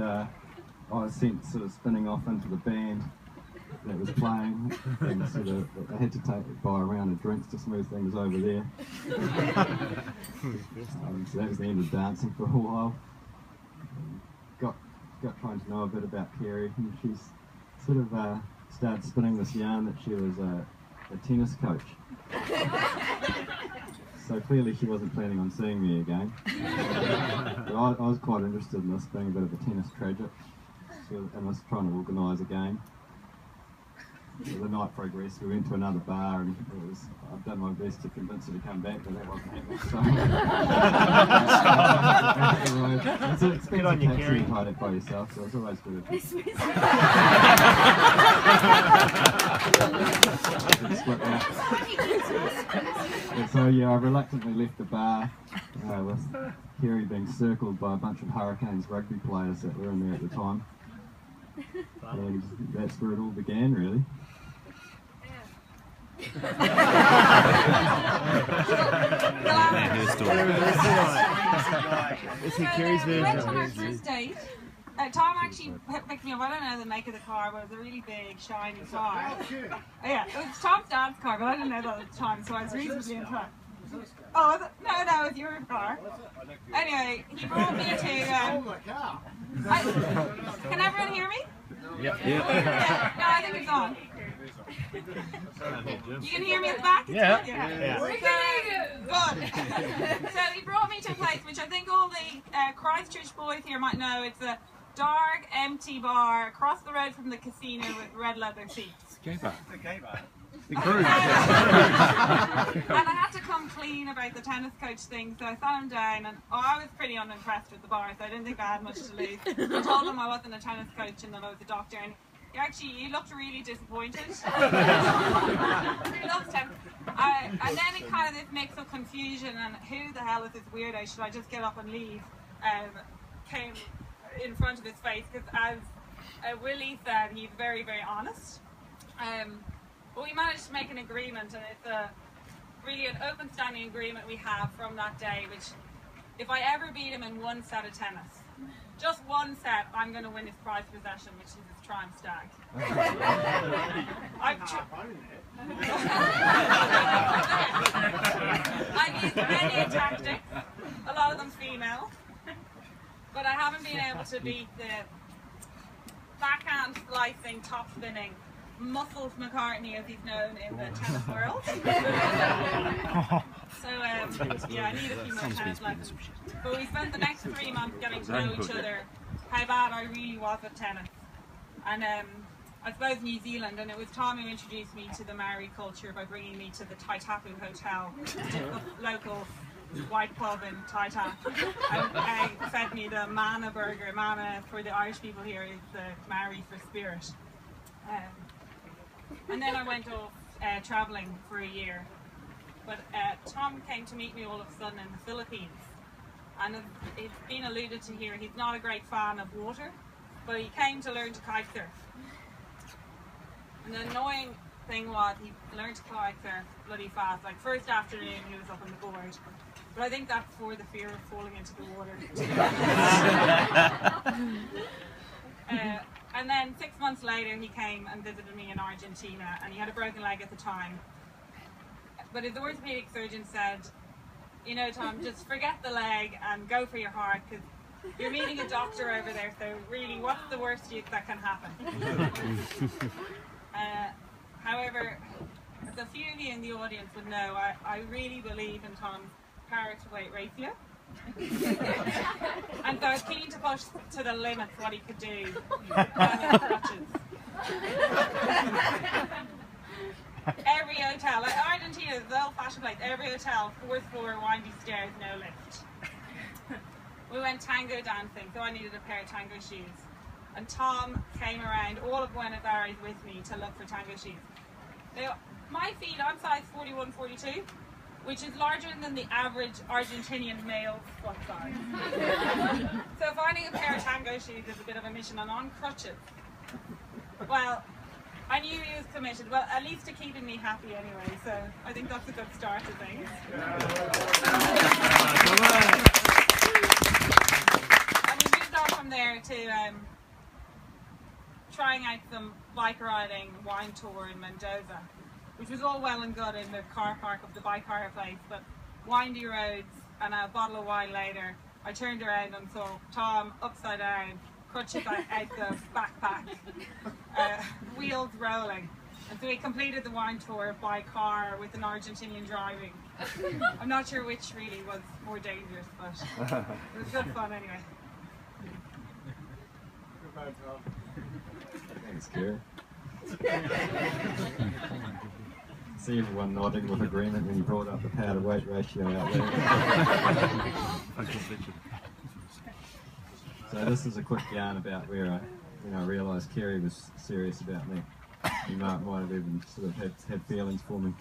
I was sent sort of spinning off into the band that was playing, and sort of I had to buy a round of drinks to smooth things over there. So that was the end of dancing for a while. Got trying to know a bit about Kerri, and she's sort of started spinning this yarn that she was a tennis coach. So clearly she wasn't planning on seeing me again. But I was quite interested in this, being a bit of a tennis tragic, and I was trying to organise a game. So the night progressed, we went to another bar, and I've done my best to convince her to come back, but that wasn't happening. So it's good on you, Kerri. You hide it by yourself, so it's always good. So yeah, I reluctantly left the bar with Kerri being circled by a bunch of Hurricanes rugby players that were in there at the time. And that's where it all began, really. This is Kerri's We went on our first date. Tom actually picked me up. I don't know the make of the car, but it was a really big, shiny car. Yeah, it was Tom's dad's car, but I didn't know that at the time, so I was reasonably impressed. Oh, no, it's your car. Anyway, he brought me to... can everyone hear me? Yeah. No, I think it's on. You can hear me at the back? Yeah. We can hear you. Good. So he brought me to a place which I think all the Christchurch boys here might know. It's a dark, empty bar across the road from the casino with red leather seats. Gay bar. The gay bar. And I had to come clean about the tennis coach thing, so I sat him down, and I was pretty unimpressed with the bar, so I didn't think I had much to lose. I told him I wasn't a tennis coach and that I was a doctor, and he looked really disappointed. He loves tennis. And then it kind of this mix of confusion and who the hell is this weirdo, should I just get up and leave, came in front of his face, because as Willie said, he's very, very honest. But we managed to make an agreement, and it's really an open standing agreement we have from that day, which if I ever beat him in one set of tennis, just one set, I'm going to win his prized possession, which is his Triumph Stag. I've used many tactics, a lot of them female, but I haven't been able to beat the backhand slicing, top spinning, Muscles McCartney, as he's known in the tennis world. So yeah, I need a few more tennis lessons. But we spent the next 3 months getting to know each other, how bad I really was at tennis. And I suppose New Zealand, and it was Tom who introduced me to the Maori culture by bringing me to the Taitapu Hotel, the local white pub in Taita. And fed me the mana burger. Mana for the Irish people here is the Maori for spirit. And then I went off travelling for a year. But Tom came to meet me all of a sudden in the Philippines. And it's been alluded to here, he's not a great fan of water, but he came to learn to kite surf. And the annoying thing was he learned to kite surf bloody fast. Like first afternoon he was up on the board. But I think that's for the fear of falling into the water. And then 6 months later he came and visited me in Argentina, and he had a broken leg at the time. But his orthopedic surgeon said, you know, Tom, just forget the leg and go for your heart, because you're meeting a doctor over there, so really what's the worst that can happen? However, as a few of you in the audience would know, I really believe in Tom's power to weight ratio. And so I was keen to push to the limits what he could do on his crutches. Every hotel, like Argentina is an old-fashioned place, every hotel, 4th floor, windy stairs, no lift. We went tango dancing, so I needed a pair of tango shoes. And Tom came around all of Buenos Aires with me to look for tango shoes. Now, my feet, I'm size 41, 42. Which is larger than the average Argentinian male foot size. So finding a pair of tango shoes is a bit of a mission, and on crutches. Well, I knew he was committed, well, at least to keeping me happy anyway, so I think that's a good start to things. And we moved on from from there to trying out some bike riding wine tour in Mendoza, which was all well and good in the car park of the bike hire place, but windy roads, and a bottle of wine later, I turned around and saw Tom upside down, crutches out the backpack, wheels rolling. And so we completed the wine tour by car with an Argentinian driving. I'm not sure which really was more dangerous, but it was good fun anyway. Thanks, Kerri. See everyone nodding with agreement when you brought up the power to weight ratio out there. So this is a quick yarn about where I realised Kerri was serious about me. You might have even sort of had feelings for me.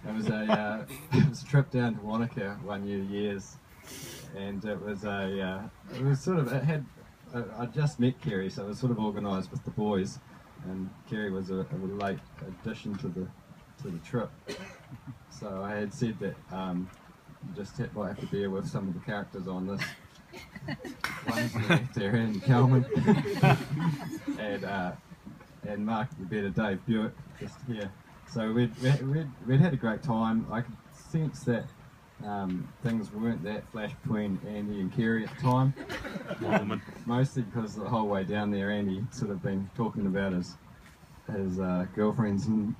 It was a trip down to Wanaka one years, and I just met Kerri, so it was sort of organised with the boys, and Kerri was a late addition to the trip. So I had said that you just might have to bear with some of the characters on this. One's the left there, and Calvin, and Mark the better Dave Buick just here. So we'd had a great time. I could sense that things weren't that flash between Andy and Kerri at the time. Mostly because the whole way down there, Andy sort of been talking about his girlfriends in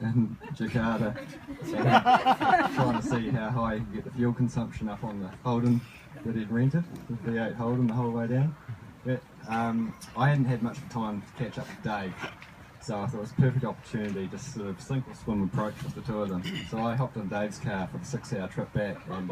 Jakarta, and trying to see how high he could get the fuel consumption up on the Holden that he'd rented, the V8 Holden, the whole way down. But I hadn't had much time to catch up with Dave, so I thought it was a perfect opportunity to sort of sink or swim approach with the two of them. So I hopped in Dave's car for the 6-hour trip back, and